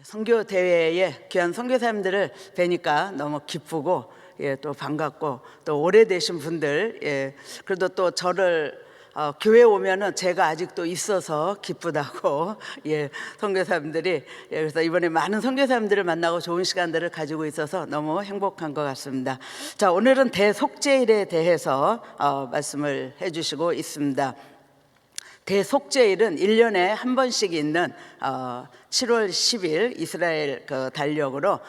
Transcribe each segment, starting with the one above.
선교 대회에 귀한 선교사님들을 뵈니까 너무 기쁘고 또 반갑고 또 오래되신 분들 그래도 또 저를 교회 오면은 제가 아직도 있어서 기쁘다고 선교사님들이 그래서 이번에 많은 선교사님들을 만나고 좋은 시간들을 가지고 있어서 너무 행복한 것 같습니다. 자, 오늘은 대속죄일에 대해서 말씀을 해주시고 있습니다. 대속죄일은 1년에 한 번씩 있는 7월 10일 이스라엘 달력으로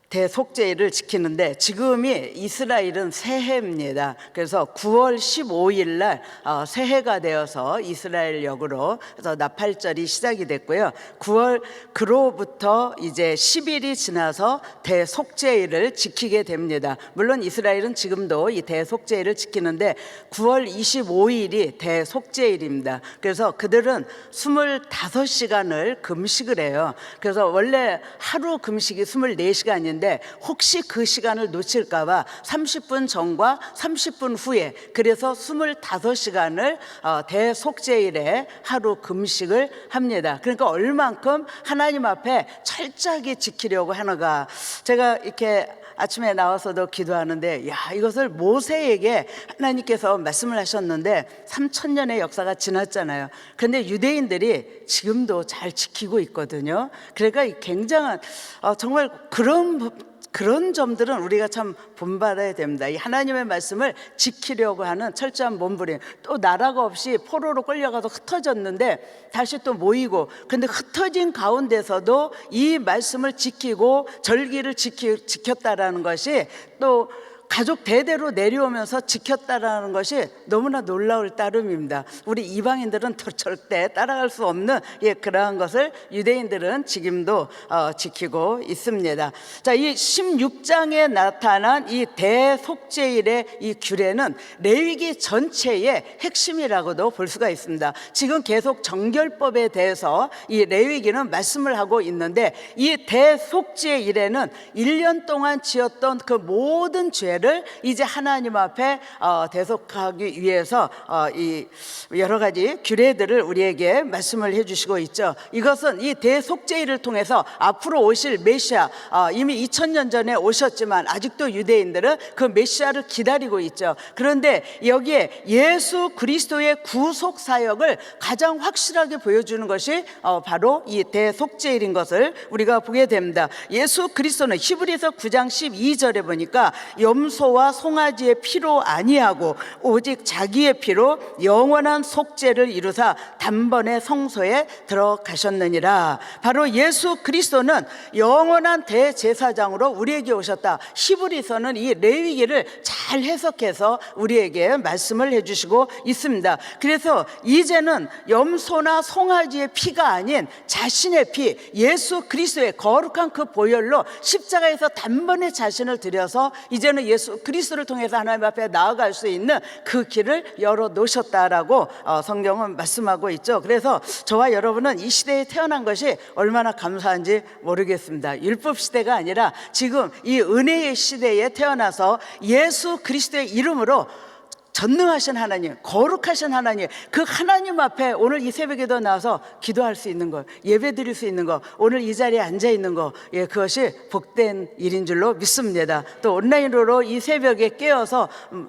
대속죄일을 지키는데 지금이 이스라엘은 새해입니다. 그래서 9월 15일 날 새해가 되어서 이스라엘역으로 그래서 나팔절이 시작이 됐고요. 9월 그로부터 이제 10일이 지나서 대속죄일을 지키게 됩니다. 물론 이스라엘은 지금도 이 대속죄일을 지키는데 9월 25일이 대속죄일입니다. 그래서 그들은 25시간을 금식을 해요. 그래서 원래 하루 금식이 24시간인데 혹시 그 시간을 놓칠까봐 30분 전과 30분 후에 그래서 25시간을 대속죄일에 하루 금식을 합니다. 그러니까 얼만큼 하나님 앞에 철저하게 지키려고 하는가. 제가 이렇게 아침에 나와서도 기도하는데 이것을 모세에게 하나님께서 말씀을 하셨는데 3000년의 역사가 지났잖아요. 그런데 유대인들이 지금도 잘 지키고 있거든요. 그러니까 굉장한 정말 그런 점들은 우리가 참 본받아야 됩니다. 이 하나님의 말씀을 지키려고 하는 철저한 몸부림. 또 나라가 없이 포로로 끌려가서 흩어졌는데 다시 또 모이고, 근데 흩어진 가운데서도 이 말씀을 지키고 절기를 지켰다라는 것이 또 가족 대대로 내려오면서 지켰다라는 것이 너무나 놀라울 따름입니다. 우리 이방인들은 절대 따라갈 수 없는 그러한 것을 유대인들은 지금도 지키고 있습니다. 자, 이 16장에 나타난 이 대속죄일의 이 규례는 레위기 전체의 핵심이라고도 볼 수가 있습니다. 지금 계속 정결법에 대해서 이 레위기는 말씀을 하고 있는데 이 대속죄일에는 1년 동안 지었던 그 모든 죄를 이제 하나님 앞에 대속하기 위해서 이 여러 가지 규례들을 우리에게 말씀을 해주시고 있죠. 이것은 이 대속죄일을 통해서 앞으로 오실 메시아, 이미 2000년 전에 오셨지만 아직도 유대인들은 그 메시아를 기다리고 있죠. 그런데 여기에 예수 그리스도의 구속 사역을 가장 확실하게 보여주는 것이 바로 이 대속죄일인 것을 우리가 보게 됩니다. 예수 그리스도는 히브리서 9장 12절에 보니까 염소와 송아지의 피로 아니하고 오직 자기의 피로 영원한 속죄를 이루사 단번에 성소에 들어가셨느니라. 바로 예수 그리스도는 영원한 대제사장으로 우리에게 오셨다. 히브리서는 이 레위기를 잘 해석해서 우리에게 말씀을 해주시고 있습니다. 그래서 이제는 염소나 송아지의 피가 아닌 자신의 피, 예수 그리스도의 거룩한 그 보혈로 십자가에서 단번에 자신을 들여서 이제는 예수 그리스도를 통해서 하나님 앞에 나아갈 수 있는 그 길을 열어놓으셨다라고 성경은 말씀하고 있죠. 그래서 저와 여러분은 이 시대에 태어난 것이 얼마나 감사한지 모르겠습니다. 율법 시대가 아니라 지금 이 은혜의 시대에 태어나서 예수 그리스도의 이름으로 전능하신 하나님, 거룩하신 하나님, 그 하나님 앞에 오늘 이 새벽에도 나와서 기도할 수 있는 것, 예배 드릴 수 있는 것, 오늘 이 자리에 앉아 있는 것, 그것이 복된 일인 줄로 믿습니다. 또 온라인으로 이 새벽에 깨어서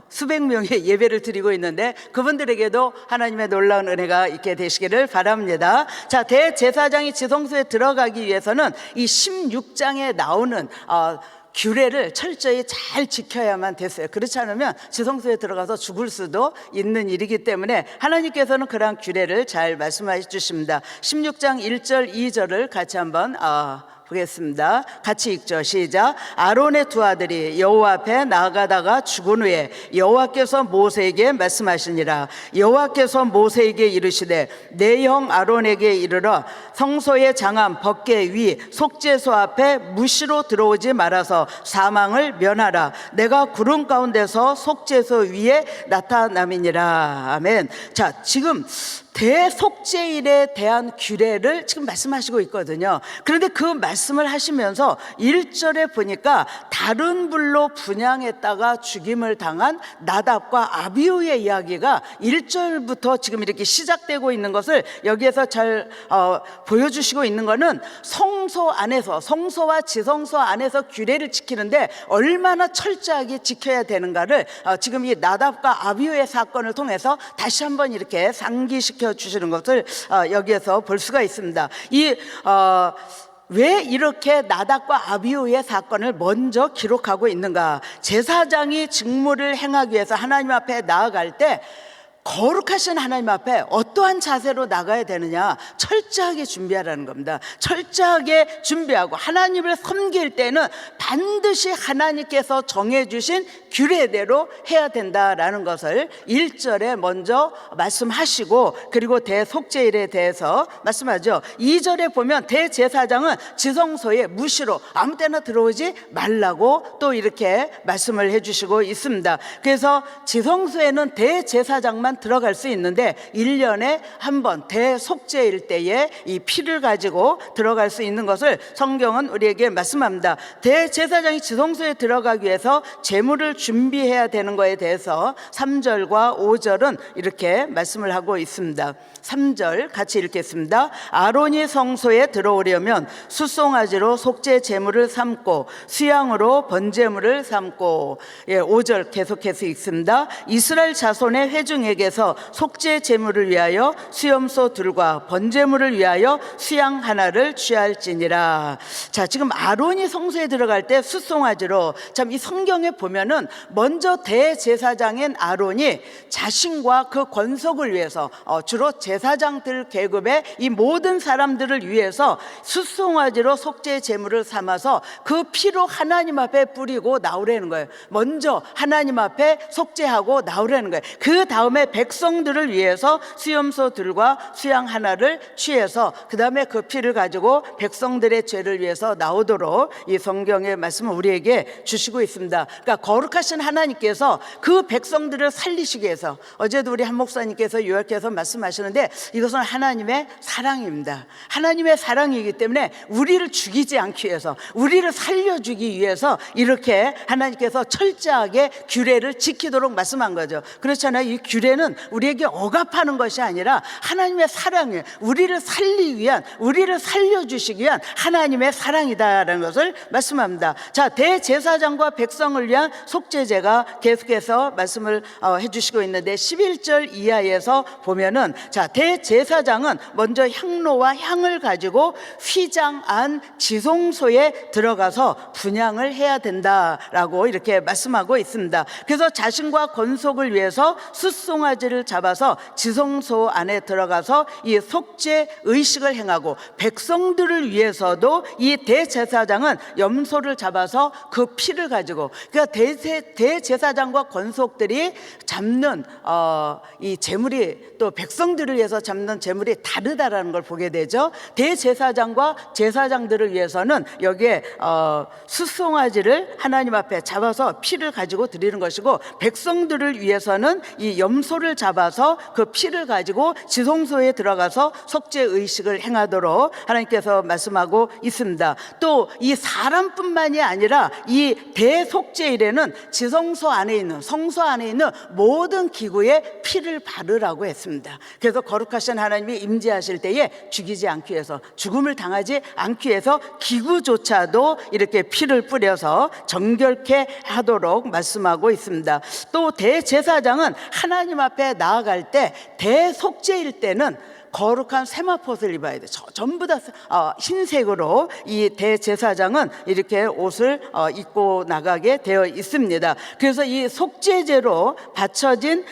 수백 명의 예배를 드리고 있는데 그분들에게도 하나님의 놀라운 은혜가 있게 되시기를 바랍니다. 자, 대제사장이 지성소에 들어가기 위해서는 이 16장에 나오는 규례를 철저히 잘 지켜야만 됐어요. 그렇지 않으면 지성소에 들어가서 죽을 수도 있는 일이기 때문에 하나님께서는 그러한 규례를 잘 말씀해 주십니다. 16장 1절 2절을 같이 한번 보겠습니다. 같이 읽죠. 시작. 아론의 두 아들이 여호와 앞에 나아가다가 죽은 후에 여호와께서 모세에게 말씀하시니라. 여호와께서 모세에게 이르시되 내 형 아론에게 이르러 성소의 장암 벗개 위 속죄소 앞에 무시로 들어오지 말아서 사망을 면하라. 내가 구름 가운데서 속죄소 위에 나타남이니라. 아멘. 자, 지금 대속죄일에 대한 규례를 지금 말씀하시고 있거든요. 그런데 그 말씀을 하시면서 1절에 보니까 다른 불로 분향했다가 죽임을 당한 나답과 아비후의 이야기가 1절부터 지금 이렇게 시작되고 있는 것을 여기에서 잘 보여주시고 있는 것은 성소 안에서, 성소와 지성소 안에서 규례를 지키는데 얼마나 철저하게 지켜야 되는가를 지금 이 나답과 아비후의 사건을 통해서 다시 한번 이렇게 상기시켜 주시는 것을 여기에서 볼 수가 있습니다. 왜 이렇게 나답과 아비후의 사건을 먼저 기록하고 있는가? 제사장이 직무를 행하기 위해서 하나님 앞에 나아갈 때 거룩하신 하나님 앞에 어떠한 자세로 나가야 되느냐, 철저하게 준비하라는 겁니다. 철저하게 준비하고 하나님을 섬길 때는 반드시 하나님께서 정해주신 규례대로 해야 된다라는 것을 1절에 먼저 말씀하시고, 그리고 대속죄일에 대해서 말씀하죠. 2절에 보면 대제사장은 지성소에 무시로 아무 때나 들어오지 말라고 또 이렇게 말씀을 해주시고 있습니다. 그래서 지성소에는 대제사장만 들어갈 수 있는데 1년에 한 번 대속죄일 때에 이 피를 가지고 들어갈 수 있는 것을 성경은 우리에게 말씀합니다. 대제사장이 지성소에 들어가기 위해서 제물을 준비해야 되는 것에 대해서 3절과 5절은 이렇게 말씀을 하고 있습니다. 3절 같이 읽겠습니다. 아론이 성소에 들어오려면 숫송아지로 속죄 제물을 삼고 수양으로 번제물을 삼고, 5절 계속해서 읽습니다. 이스라엘 자손의 회중에게서 속죄 제물을 위하여 수염소 둘과 번제물을 위하여 수양 하나를 취할지니라. 자, 지금 아론이 성소에 들어갈 때 숫송아지로, 참 이 성경에 보면은 먼저 대제사장인 아론이 자신과 그 권속을 위해서 주로 제사장들 계급의 이 모든 사람들을 위해서 숫송아지로 속죄 제물을 삼아서 그 피로 하나님 앞에 뿌리고 나오라는 거예요. 먼저 하나님 앞에 속죄하고 나오라는 거예요. 그 다음에 백성들을 위해서 수염소들과 수양 하나를 취해서 그 다음에 그 피를 가지고 백성들의 죄를 위해서 나오도록 이 성경의 말씀을 우리에게 주시고 있습니다. 그러니까 거룩하신 하나님께서 그 백성들을 살리시기 위해서, 어제도 우리 한 목사님께서 요약해서 말씀하시는데 이것은 하나님의 사랑입니다. 하나님의 사랑이기 때문에 우리를 죽이지 않기 위해서, 우리를 살려주기 위해서 이렇게 하나님께서 철저하게 규례를 지키도록 말씀한 거죠. 그렇잖아요. 이 규례는 우리에게 억압하는 것이 아니라 하나님의 사랑이에요. 우리를 살리기 위한, 우리를 살려주시기 위한 하나님의 사랑이다라는 것을 말씀합니다. 자, 대제사장과 백성을 위한 속죄제가 계속해서 말씀을 해주시고 있는데 11절 이하에서 보면은, 자, 대제사장은 먼저 향로와 향을 가지고 휘장 안 지성소에 들어가서 분향을 해야 된다라고 이렇게 말씀하고 있습니다. 그래서 자신과 권속을 위해서 숫송아지를 잡아서 지성소 안에 들어가서 이 속죄 의식을 행하고, 백성들을 위해서도 이 대제사장은 염소를 잡아서 그 피를 가지고, 그러니까 대제사장과 권속들이 잡는 이 제물이 또 백성들을 위해서 잡는 제물이 다르다라는 걸 보게 되죠. 대제사장과 제사장들을 위해서는 여기에 숫송아지를 하나님 앞에 잡아서 피를 가지고 드리는 것이고, 백성들을 위해서는 이 염소를 잡아서 그 피를 가지고 지성소에 들어가서 속죄 의식을 행하도록 하나님께서 말씀하고 있습니다. 또 이 사람뿐만이 아니라 이 대속죄일에는 지성소 안에 있는, 성소 안에 있는 모든 기구에 피를 바르라고 했습니다. 그래서 거룩하신 하나님이 임재하실 때에 죽이지 않기 위해서, 죽음을 당하지 않기 위해서 기구조차도 이렇게 피를 뿌려서 정결케 하도록 말씀하고 있습니다. 또 대제사장은 하나님 앞에 나아갈 때, 대속죄일 때는 거룩한 세마포옷을 입어야 돼. 전부 다 흰색으로 이 대제사장은 이렇게 옷을 입고 나가게 되어 있습니다. 그래서 이 속죄제로 바쳐진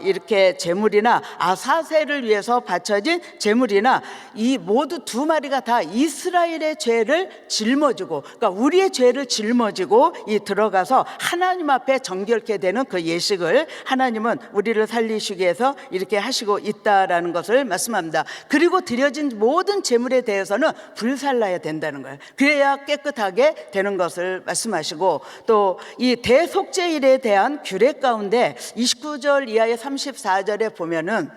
이렇게 제물이나 아사세를 위해서 바쳐진 제물이나 이 모두 두 마리가 다 이스라엘의 죄를 짊어지고, 그러니까 우리의 죄를 짊어지고 이 들어가서 하나님 앞에 정결케 되는 그 예식을 하나님은 우리를 살리시기 위해서 이렇게 하시고 있다라는 것을 말씀합니다. 그리고 드려진 모든 제물에 대해서는 불살라야 된다는 거예요. 그래야 깨끗하게 되는 것을 말씀하시고, 또 이 대속죄일에 대한 규례 가운데 29절 이하의 34절에 보면은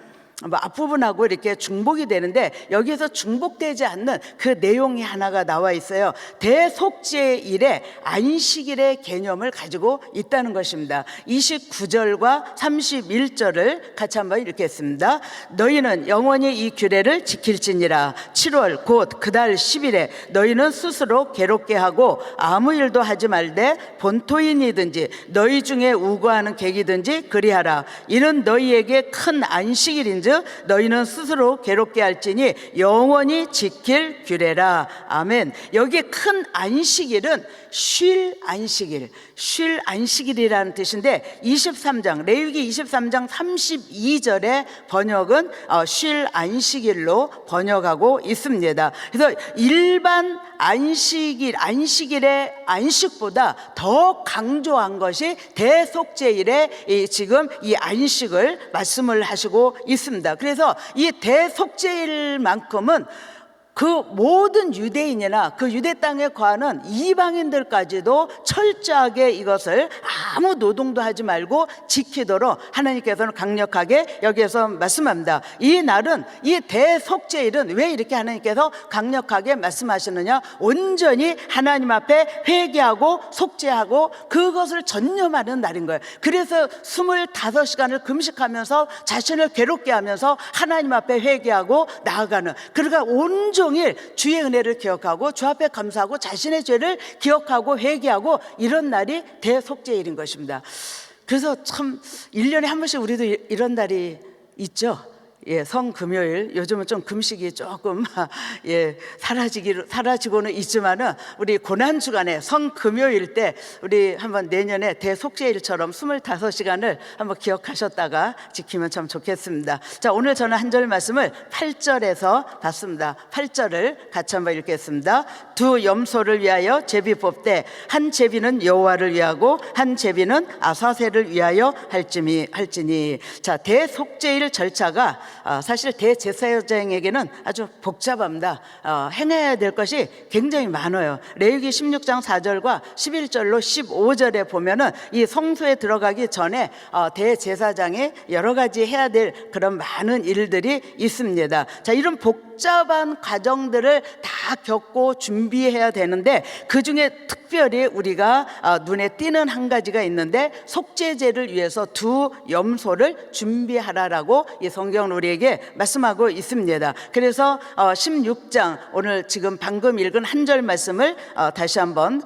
뭐 앞부분하고 이렇게 중복이 되는데 여기에서 중복되지 않는 그 내용이 하나가 나와 있어요. 대속죄일에 안식일의 개념을 가지고 있다는 것입니다. 29절과 31절을 같이 한번 읽겠습니다. 너희는 영원히 이 규례를 지킬지니라. 7월 곧 그달 10일에 너희는 스스로 괴롭게 하고 아무 일도 하지 말되 본토인이든지 너희 중에 우고하는 객이든지 그리하라. 이는 너희에게 큰 안식일인지 너희는 스스로 괴롭게 할지니 영원히 지킬 규례라. 아멘. 여기 큰 안식일은 쉴 안식일, 쉴 안식일이라는 뜻인데 23장 레위기 23장 32절의 번역은 쉴 안식일로 번역하고 있습니다. 그래서 일반 안식일의 안식보다 더 강조한 것이 대속죄일에 지금 이 안식을 말씀을 하시고 있습니다. 그래서 이 대속죄일만큼은 그 모든 유대인이나 그 유대 땅에 거하는 이방인들까지도 철저하게 이것을 아무 노동도 하지 말고 지키도록 하나님께서는 강력하게 여기에서 말씀합니다. 이 날은, 이 대속죄일은 왜 이렇게 하나님께서 강력하게 말씀하시느냐? 온전히 하나님 앞에 회개하고 속죄하고 그것을 전념하는 날인 거예요. 그래서 25시간을 금식하면서 자신을 괴롭게 하면서 하나님 앞에 회개하고 나아가는, 그러니까 온전히 주의 은혜를 기억하고 주 앞에 감사하고 자신의 죄를 기억하고 회개하고 이런 날이 대속죄일인 것입니다. 그래서 참 1년에 한 번씩 우리도 이런 날이 있죠. 예, 성금요일. 요즘은 좀 금식이 조금 사라지고는 있지만은 우리 고난 주간에 성금요일 때 우리 한번 내년에 대속죄일처럼 25시간을 한번 기억하셨다가 지키면 참 좋겠습니다. 자, 오늘 저는 한 절 말씀을 8절에서 봤습니다. 8절을 같이 한번 읽겠습니다. 두 염소를 위하여 제비 뽑되 한 제비는 여호와를 위하고 한 제비는 아사셀을 위하여 할지니. 자, 대속죄일 절차가 사실 대제사장에게는 아주 복잡합니다. 행해야 될 것이 굉장히 많아요. 레위기 16장 4절과 11절로 15절에 보면은 이 성소에 들어가기 전에 대제사장이 여러 가지 해야 될 그런 많은 일들이 있습니다. 자, 이런 복잡한 과정들을 다 겪고 준비해야 되는데 그 중에 특별히 우리가 눈에 띄는 한 가지가 있는데 속죄제를 위해서 두 염소를 준비하라라고 이 성경은 우리에게 말씀하고 있습니다. 그래서 16장 오늘 지금 방금 읽은 한 절 말씀을 다시 한번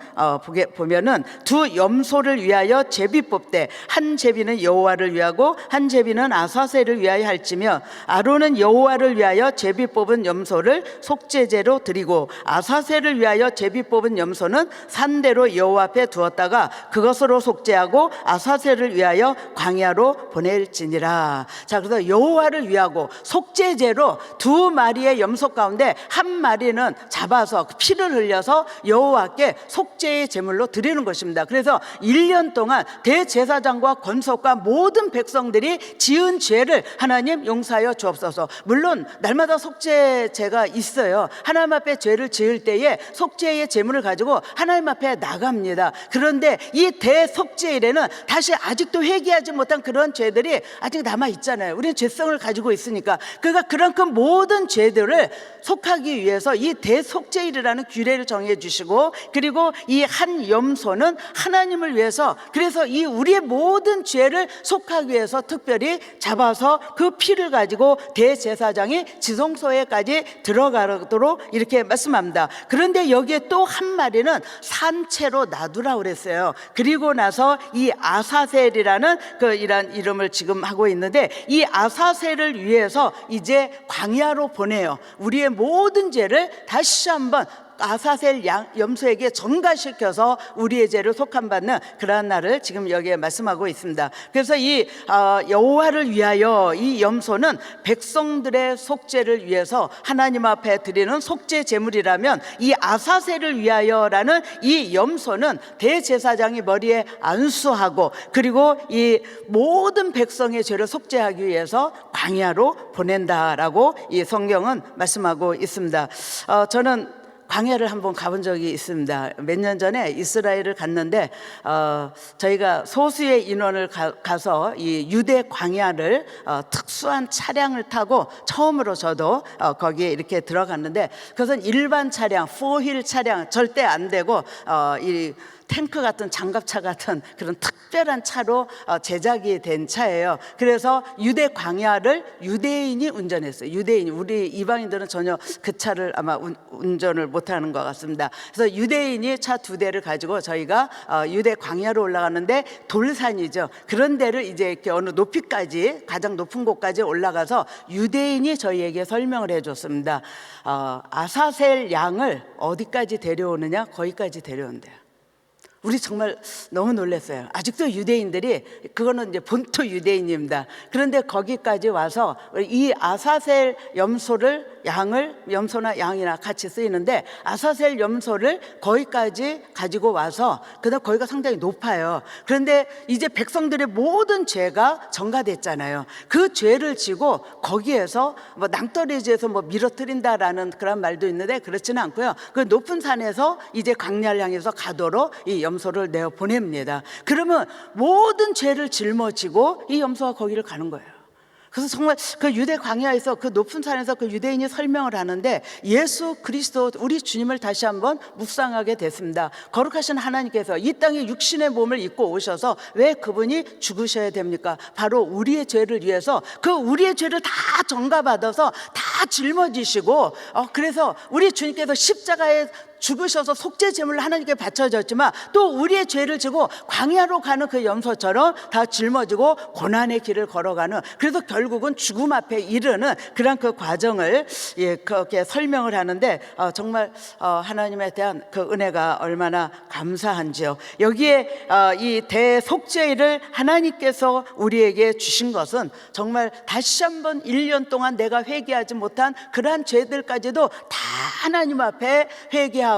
보면은 두 염소를 위하여 제비 뽑되 한 제비는 여호와를 위하고 한 제비는 아사셀을 위하여 할지며 아론은 여호와를 위하여 제비 뽑은 염소를 속죄제로 드리고 아사셀을 위하여 제비 뽑은 염소는 산대로 여호와 앞에 두었다가 그것으로 속죄하고 아사셀을 위하여 광야로 보낼지니라. 자, 그래서 여호와를 위하고 속죄제로 두 마리의 염소 가운데 한 마리는 잡아서 피를 흘려서 여호와께 속죄의 제물로 드리는 것입니다. 그래서 1년 동안 대제사장과 권속과 모든 백성들이 지은 죄를 하나님 용서하여 주옵소서. 물론 날마다 속죄제가 있어요. 하나님 앞에 죄를 지을 때에 속죄의 제물을 가지고 하나님 앞에 나갑니다. 그런데 이 대속죄일에는 다시 아직도 회개하지 못한 그런 죄들이 아직 남아 있잖아요. 우리는 죄성을 가지고 있으니까. 그러니까 그만큼 모든 죄들을 속하기 위해서 이 대속죄일이라는 규례를 정해 주시고, 그리고 이 한 염소는 하나님을 위해서, 그래서 이 우리의 모든 죄를 속하기 위해서 특별히 잡아서 그 피를 가지고 대제사장이 지성소에까지 들어가도록 이렇게 말씀합니다. 그런데 여기에 또 한 마리는 산채로 놔두라고 그랬어요. 그리고 나서 이 아사셀이라는 이런 이름을 지금 하고 있는데 이 아사셀을 위해서 이제 광야로 보내요. 우리의 모든 죄를 다시 한번 아사셀 염소에게 전가시켜서 우리의 죄를 속함받는 그러한 날을 지금 여기에 말씀하고 있습니다. 그래서 이 여호와를 위하여 이 염소는 백성들의 속죄를 위해서 하나님 앞에 드리는 속죄 제물이라면 이 아사셀을 위하여라는 이 염소는 대제사장이 머리에 안수하고 그리고 이 모든 백성의 죄를 속죄하기 위해서 광야로 보낸다라고 이 성경은 말씀하고 있습니다. 저는 광야를 한번 가본 적이 있습니다. 몇 년 전에 이스라엘을 갔는데 저희가 소수의 인원을 가서 이 유대 광야를 특수한 차량을 타고 처음으로 저도 거기에 이렇게 들어갔는데, 그것은 일반 차량, 4휠 차량 절대 안 되고 이 탱크 같은 장갑차 같은 그런 특별한 차로 제작이 된 차예요. 그래서 유대 광야를 유대인이 운전했어요. 유대인, 우리 이방인들은 전혀 그 차를 아마 운전을 못하는 것 같습니다. 그래서 유대인이 차 2대를 가지고 저희가 유대 광야로 올라가는데, 돌산이죠. 그런 데를 이제 이렇게 어느 높이까지, 가장 높은 곳까지 올라가서 유대인이 저희에게 설명을 해줬습니다. 아사셀 양을 어디까지 데려오느냐, 거기까지 데려온대요. 우리 정말 너무 놀랐어요. 아직도 유대인들이, 그거는 이제 본토 유대인입니다. 그런데 거기까지 와서 이 아사셀 염소를, 염소나 양이나 같이 쓰이는데, 아사셀 염소를 거기까지 가지고 와서, 그다음 거기가 상당히 높아요. 그런데 이제 백성들의 모든 죄가 전가됐잖아요. 그 죄를 지고 거기에서 뭐 낭떠러지에서 뭐 밀어뜨린다라는 그런 말도 있는데, 그렇지는 않고요. 그 높은 산에서 이제 광야를 향해서 가도록 이 염소를 내어 보냅니다. 그러면 모든 죄를 짊어지고 이 염소가 거기를 가는 거예요. 그래서 정말 그 유대 광야에서, 그 높은 산에서 그 유대인이 설명을 하는데, 예수 그리스도, 우리 주님을 다시 한번 묵상하게 됐습니다. 거룩하신 하나님께서 이 땅에 육신의 몸을 입고 오셔서 왜 그분이 죽으셔야 됩니까? 바로 우리의 죄를 위해서, 그 우리의 죄를 다 전가받아서 다 짊어지시고, 그래서 우리 주님께서 십자가에 죽으셔서 속죄 제물을 하나님께 바쳐졌지만, 또 우리의 죄를 지고 광야로 가는 그 염소처럼 다 짊어지고 고난의 길을 걸어가는, 그래서 결국은 죽음 앞에 이르는 그런 그 과정을 그렇게 설명을 하는데, 정말 하나님에 대한 그 은혜가 얼마나 감사한지요. 여기에 이 대속죄를 하나님께서 우리에게 주신 것은, 정말 다시 한번 1년 동안 내가 회개하지 못한 그러한 죄들까지도 다 하나님 앞에 회개하고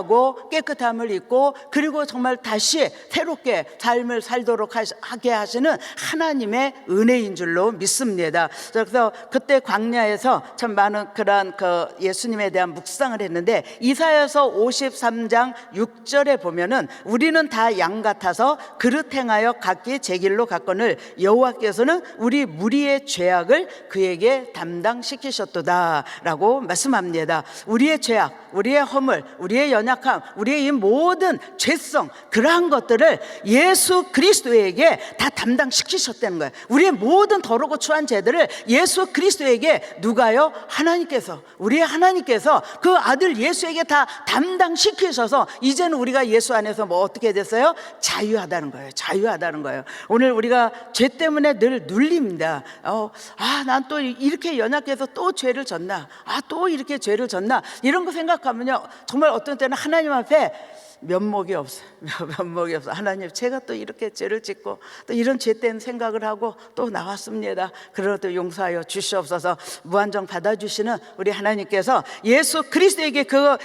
깨끗함을 입고, 그리고 정말 다시 새롭게 삶을 살도록 하게 하시는 하나님의 은혜인 줄로 믿습니다. 그래서 그때 광야에서 참 많은 그런 그 예수님에 대한 묵상을 했는데, 이사야서 53장 6절에 보면은, 우리는 다 양 같아서 그릇 행하여 각기 제 길로 갔거늘 여호와께서는 우리 무리의 죄악을 그에게 담당시키셨도다 라고 말씀합니다. 우리의 죄악, 우리의 허물, 우리의 연약함, 우리의 이 모든 죄성, 그러한 것들을 예수 그리스도에게 다 담당시키셨다는 거예요. 우리의 모든 더럽고 추한 죄들을 예수 그리스도에게, 누가요? 하나님께서, 우리의 하나님께서 그 아들 예수에게 다 담당시키셔서, 이제는 우리가 예수 안에서 뭐 어떻게 됐어요? 자유하다는 거예요. 자유하다는 거예요. 오늘 우리가 죄 때문에 늘 눌립니다. 난 또 이렇게 연약해서 또 죄를 졌나? 또 이렇게 죄를 졌나? 이런 거 생각하면요, 정말 어떤 때는 하나님 앞에 면목이 없어요. 면목이 없어. 하나님, 제가 또 이렇게 죄를 짓고 또 이런 죄된 생각을 하고 또 나왔습니다. 그러도 용서하여 주시옵소서. 무한정 받아주시는 우리 하나님께서 예수 그리스도에게 그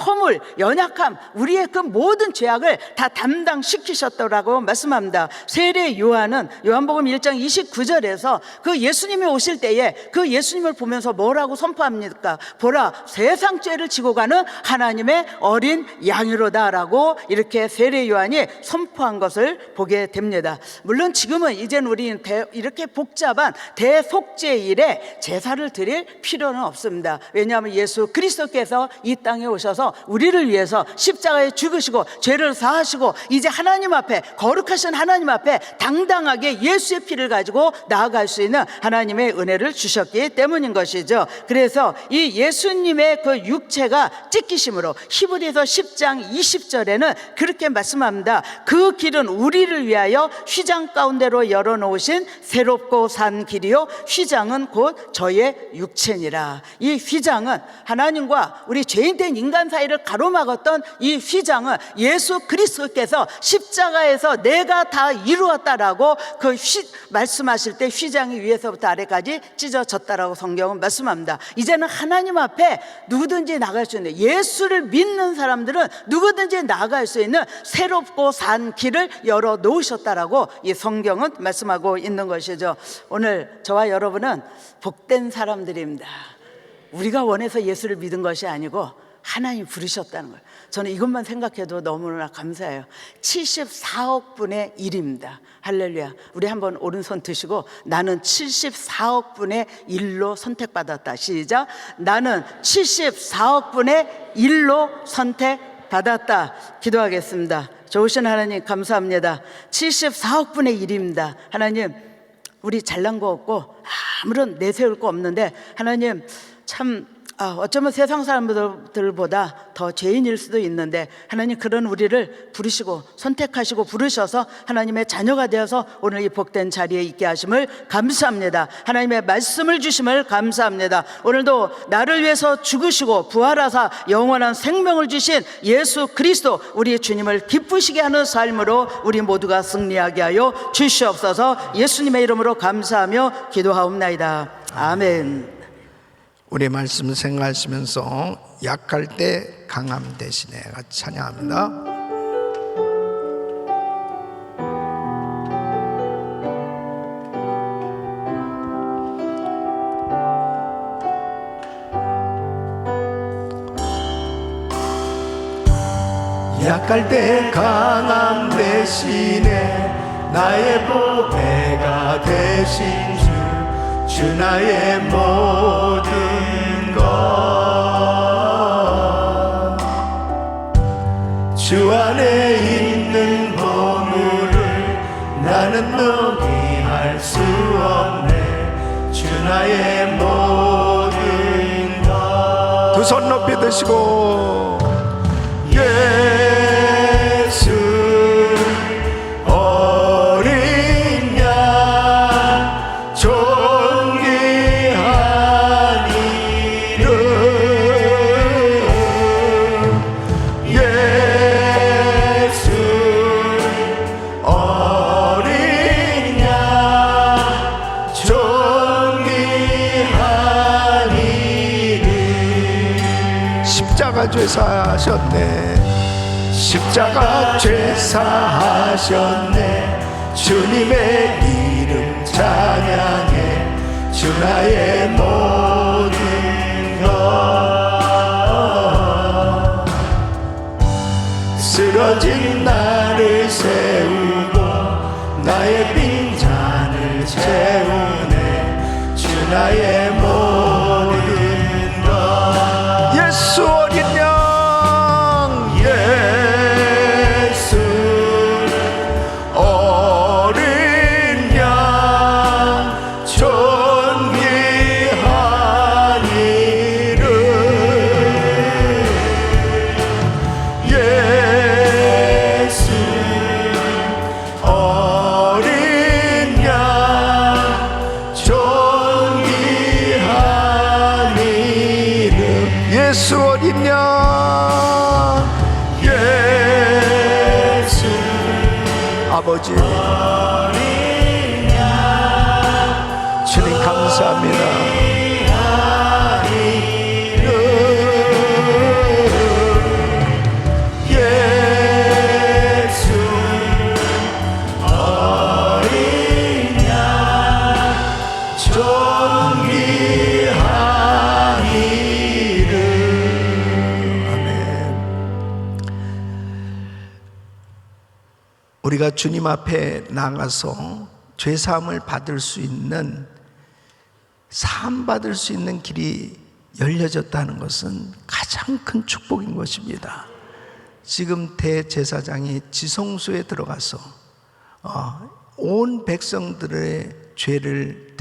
허물, 연약함, 우리의 그 모든 죄악을 다 담당시키셨더라고 말씀합니다. 세례 요한은 요한복음 1장 29절에서 그 예수님이 오실 때에 그 예수님을 보면서 뭐라고 선포합니까? 보라, 세상 죄를 지고 가는 하나님의 어린 양이로다 라고 이렇게 세례 요한이 선포한 것을 보게 됩니다. 물론 지금은 이제는 우리는 이렇게 복잡한 대속죄일에 제사를 드릴 필요는 없습니다. 왜냐하면 예수 그리스도께서 이 땅에 오셔서 우리를 위해서 십자가에 죽으시고 죄를 사하시고, 이제 하나님 앞에, 거룩하신 하나님 앞에 당당하게 예수의 피를 가지고 나아갈 수 있는 하나님의 은혜를 주셨기 때문인 것이죠. 그래서 이 예수님의 그 육체가 찢기심으로 히브리서 10장 20절에는 그렇게 말씀합니다. 그 길은 우리를 위하여 휘장 가운데로 열어놓으신 새롭고 산 길이요, 휘장은 곧 저의 육체니라. 이 휘장은 하나님과 우리 죄인된 인간 사이를 가로막았던 이 휘장은 예수 그리스도께서 십자가에서 내가 다 이루었다라고 말씀하실 때 휘장이 위에서부터 아래까지 찢어졌다라고 성경은 말씀합니다. 이제는 하나님 앞에 누구든지 나갈 수 있는, 예수를 믿는 사람들은 누구든지 나아갈 수 있는 새롭고 산 길을 열어 놓으셨다라고 이 성경은 말씀하고 있는 것이죠. 오늘 저와 여러분은 복된 사람들입니다. 우리가 원해서 예수를 믿은 것이 아니고 하나님 부르셨다는 거예요. 저는 이것만 생각해도 너무나 감사해요. 74억 분의 1입니다. 할렐루야. 우리 한번 오른손 드시고, 나는 74억 분의 1로 선택받았다. 시작. 나는 74억 분의 1로 선택받았다. 기도하겠습니다. 좋으신 하나님 감사합니다. 74억 분의 1입니다. 하나님, 우리 잘난 거 없고 아무런 내세울 거 없는데, 하나님 참 어쩌면 세상 사람들보다 더 죄인일 수도 있는데, 하나님 그런 우리를 부르시고 선택하시고 부르셔서 하나님의 자녀가 되어서 오늘 이 복된 자리에 있게 하심을 감사합니다. 하나님의 말씀을 주심을 감사합니다. 오늘도 나를 위해서 죽으시고 부활하사 영원한 생명을 주신 예수 그리스도, 우리 주님을 기쁘시게 하는 삶으로 우리 모두가 승리하게 하여 주시옵소서. 예수님의 이름으로 감사하며 기도하옵나이다. 아멘. 우리 말씀 생각하시면서 약할 때 강함 대신에 같이 찬양합니다. 약할 때 강함 대신에 나의 보배가 되신 주 나의 모든 것, 주 안에 있는 보물을 나는 포기할 수 없네. 주 나의 모든 것. 두 손 높이 드시고, 예수 어린 양 존귀한 이름, 예수 어린 양 존귀한 이름. 십자가 죄사하셨네. 십자가 죄사하셨네. 주님의 이름 찬양해. 주 나의 모든 것, 쓰러진 나를 세우고 나의 빈잔을 채우네. 주 나의 모든 것, 예수 어린 양, 예수 어린 양, 예수 아버지 어린 양, 주님 감사합니다. 예수 어린 양 존귀한 이름. 우리가 주님 앞에 나가서 죄사함을 받을 수 있는, 사함 받을 수 있는 길이 열려졌다는 것은 가장 큰 축복인 것입니다. 지금 대제사장이 지성소에 들어가서 온 백성들의 죄를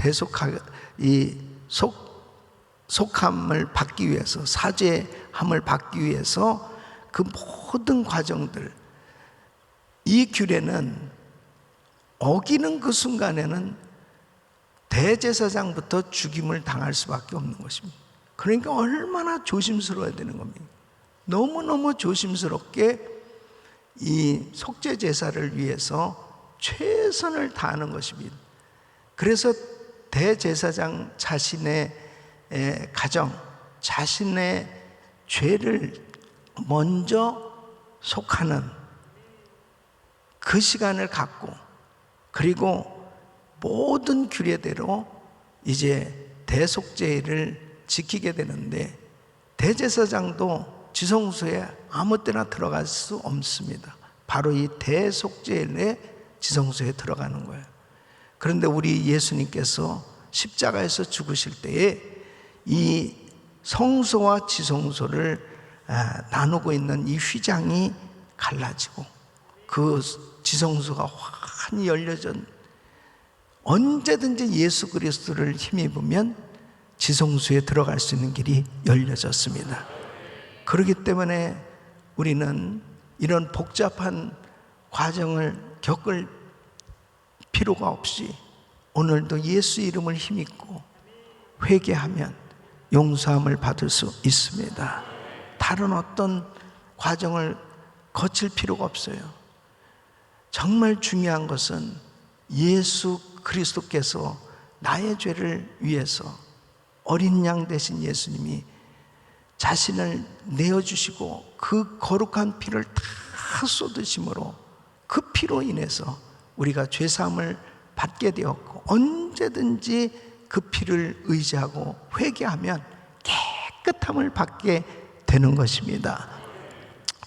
속함을 받기 위해서, 사죄함을 받기 위해서 그 모든 과정들, 이 규례는 어기는 그 순간에는 대제사장부터 죽임을 당할 수밖에 없는 것입니다. 그러니까 얼마나 조심스러워야 되는 겁니다. 너무너무 조심스럽게 이 속죄 제사를 위해서 최선을 다하는 것입니다. 그래서 대제사장 자신의 가정, 자신의 죄를 먼저 속하는 그 시간을 갖고, 그리고 모든 규례대로 이제 대속죄를 지키게 되는데, 대제사장도 지성소에 아무 때나 들어갈 수 없습니다. 바로 이 대속죄일에 지성소에 들어가는 거예요. 그런데 우리 예수님께서 십자가에서 죽으실 때에 이 성소와 지성소를 나누고 있는 이 휘장이 갈라지고 그 지성소가 환히 열려져 언제든지 예수 그리스도를 힘입으면 지성소에 들어갈 수 있는 길이 열려졌습니다. 그렇기 때문에 우리는 이런 복잡한 과정을 겪을 필요가 없이 오늘도 예수 이름을 힘입고 회개하면 용서함을 받을 수 있습니다. 다른 어떤 과정을 거칠 필요가 없어요. 정말 중요한 것은 예수 그리스도께서 나의 죄를 위해서 어린 양 되신 예수님이 자신을 내어주시고 그 거룩한 피를 다 쏟으심으로 그 피로 인해서 우리가 죄사함을 받게 되었고 언제든지 그 피를 의지하고 회개하면 깨끗함을 받게 되는 것입니다.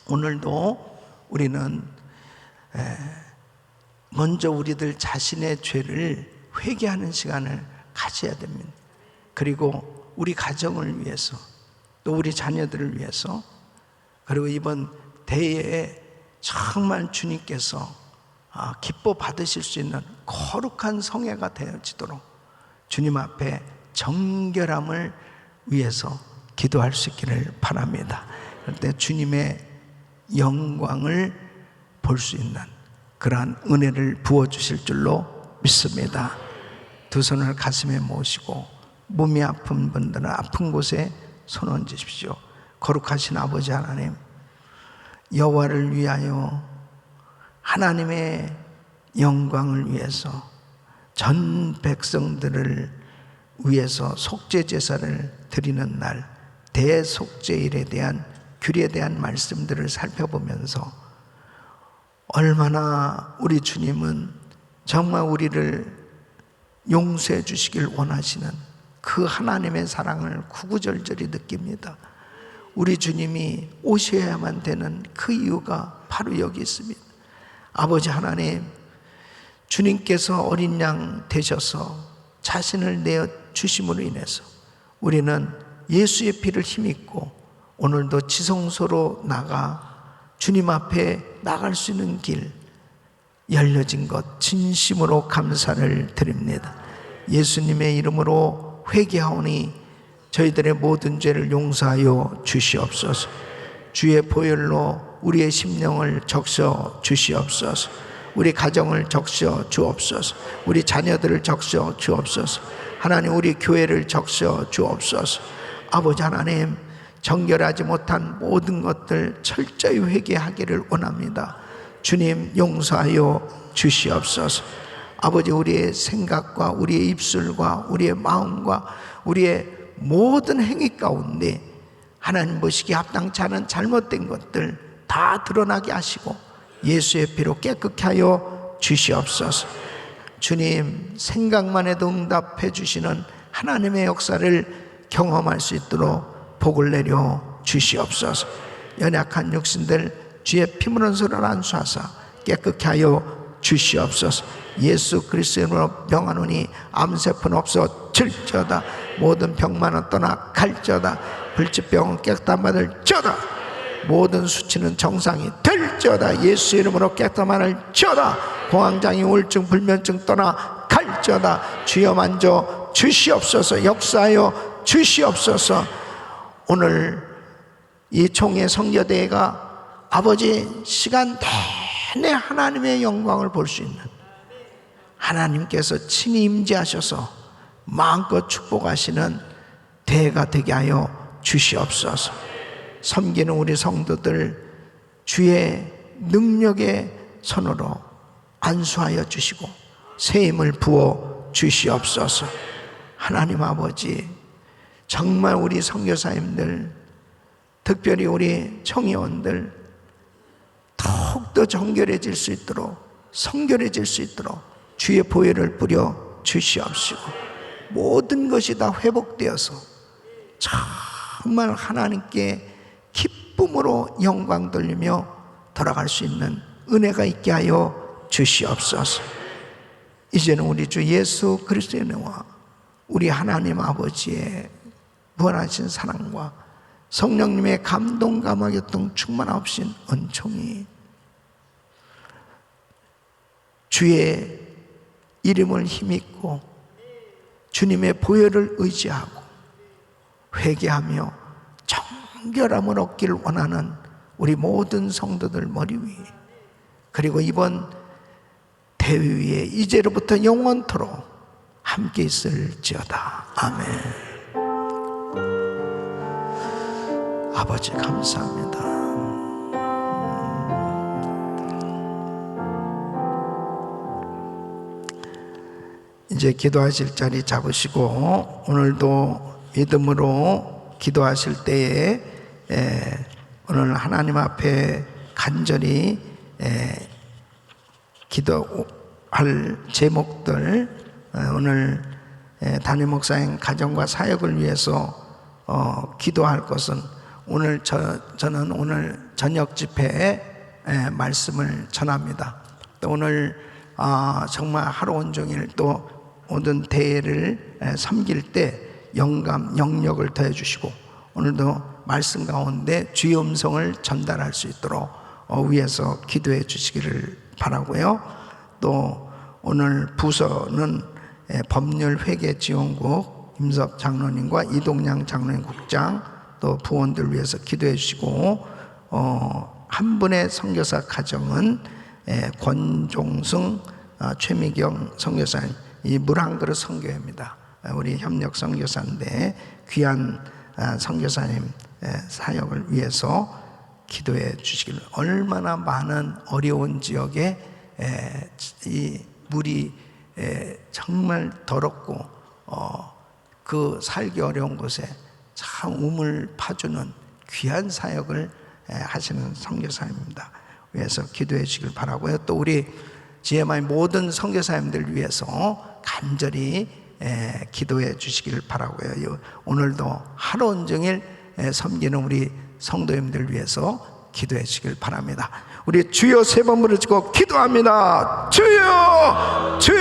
오늘도 우리는 먼저 우리들 자신의 죄를 회개하는 시간을 가져야 됩니다. 그리고 우리 가정을 위해서 또 우리 자녀들을 위해서 그리고 이번 대회에 정말 주님께서 기뻐 받으실 수 있는 거룩한 성회가 되어지도록 주님 앞에 정결함을 위해서 기도할 수 있기를 바랍니다. 그때 주님의 영광을 볼 수 있는 그러한 은혜를 부어주실 줄로 믿습니다. 두 손을 가슴에 모시고 몸이 아픈 분들은 아픈 곳에 손 얹으십시오. 거룩하신 아버지 하나님, 여호와를 위하여 하나님의 영광을 위해서 전 백성들을 위해서 속죄 제사를 드리는 날 대속죄일에 대한 규례에 대한 말씀들을 살펴보면서 얼마나 우리 주님은 정말 우리를 용서해 주시길 원하시는 그 하나님의 사랑을 구구절절히 느낍니다. 우리 주님이 오셔야만 되는 그 이유가 바로 여기 있습니다. 아버지 하나님, 주님께서 어린 양 되셔서 자신을 내어 주심으로 인해서 우리는 예수의 피를 힘입고 오늘도 지성소로 나가 주님 앞에 나갈 수 있는 길 열려진 것 진심으로 감사를 드립니다. 예수님의 이름으로 회개하오니 저희들의 모든 죄를 용서하여 주시옵소서. 주의 보혈로 우리의 심령을 적셔 주시옵소서. 우리 가정을 적셔 주옵소서. 우리 자녀들을 적셔 주옵소서. 하나님, 우리 교회를 적셔 주옵소서. 아버지 하나님, 정결하지 못한 모든 것들 철저히 회개하기를 원합니다. 주님, 용서하여 주시옵소서. 아버지, 우리의 생각과 우리의 입술과 우리의 마음과 우리의 모든 행위 가운데 하나님 보시기에 합당치 않은 잘못된 것들 다 드러나게 하시고 예수의 피로 깨끗게 하여 주시옵소서. 주님, 생각만 해도 응답해 주시는 하나님의 역사를 경험할 수 있도록 복을 내려 주시옵소서. 연약한 육신들 주의 피 묻은 손을 안수하사 깨끗게 하여 주시옵소서. 예수 그리스도의 이름으로 병하노니 암세포는 없어질지어다. 모든 병만은 떠나 갈지어다. 불치병은 깨끗한 받을지어다. 모든 수치는 정상이 될지어다. 예수 이름으로 깨끗한 받을지어다. 공황장애, 우울증, 불면증 떠나 갈지어다. 주여 만져 주시옵소서. 역사하여 주시옵소서. 오늘 이 총회 성교대회가 아버지 시간 내내 하나님의 영광을 볼 수 있는 하나님께서 친히 임재하셔서 마음껏 축복하시는 대회가 되게 하여 주시옵소서. 섬기는 우리 성도들 주의 능력의 손으로 안수하여 주시고 새 힘을 부어 주시옵소서. 하나님 아버지, 정말 우리 선교사님들, 특별히 우리 청회원들 더욱더 정결해질 수 있도록, 성결해질 수 있도록 주의 보혈을 뿌려 주시옵시고 모든 것이 다 회복되어서 정말 하나님께 기쁨 기쁨으로 영광 돌리며 돌아갈 수 있는 은혜가 있게 하여 주시옵소서. 이제는 우리 주 예수 그리스도의 은혜와 우리 하나님 아버지의 무한하신 사랑과 성령님의 감동 감화 교통 충만하신 은총이 주의 이름을 힘입고 주님의 보혈을 의지하고 회개하며 정결함을 얻기를 원하는 우리 모든 성도들 머리 위에, 그리고 이번 대회 위에 이제로부터 영원토록 함께 있을지어다. 아멘. 아버지 감사합니다. 이제 기도하실 자리 잡으시고 오늘도 믿음으로 기도하실 때에 오늘 하나님 앞에 간절히 기도할 제목들, 오늘 담임 목사님 가정과 사역을 위해서 기도할 것은 오늘 저는 오늘 저녁 집회에 말씀을 전합니다. 또 오늘 정말 하루 온종일 또 모든 대회를 섬길 때 영감, 영력을 더해 주시고 오늘도 말씀 가운데 주의 음성을 전달할 수 있도록 위해서 기도해 주시기를 바라고요. 또 오늘 부서는 법률회계지원국 임섭 장로님과 이동양 장로님 국장, 또 부원들 위해서 기도해 주시고, 한 분의 선교사 가정은 권종승 최미경 선교사님, 이 물 한 그릇 선교회입니다. 우리 협력 선교사인데 귀한 선교사님 사역을 위해서 기도해 주시기를. 얼마나 많은 어려운 지역에 이 물이 정말 더럽고 그 살기 어려운 곳에 참 우물 파주는 귀한 사역을 하시는 선교사님입니다. 위해서 기도해 주시길 바라고요. 또 우리 GMI 모든 선교사님들 위해서 간절히 기도해 주시길 바라고요. 오늘도 하루 온종일 섬기는 우리 성도님들 위해서 기도해 주시길 바랍니다. 우리 주여 세 번 부르시고 기도합니다. 주여, 주여.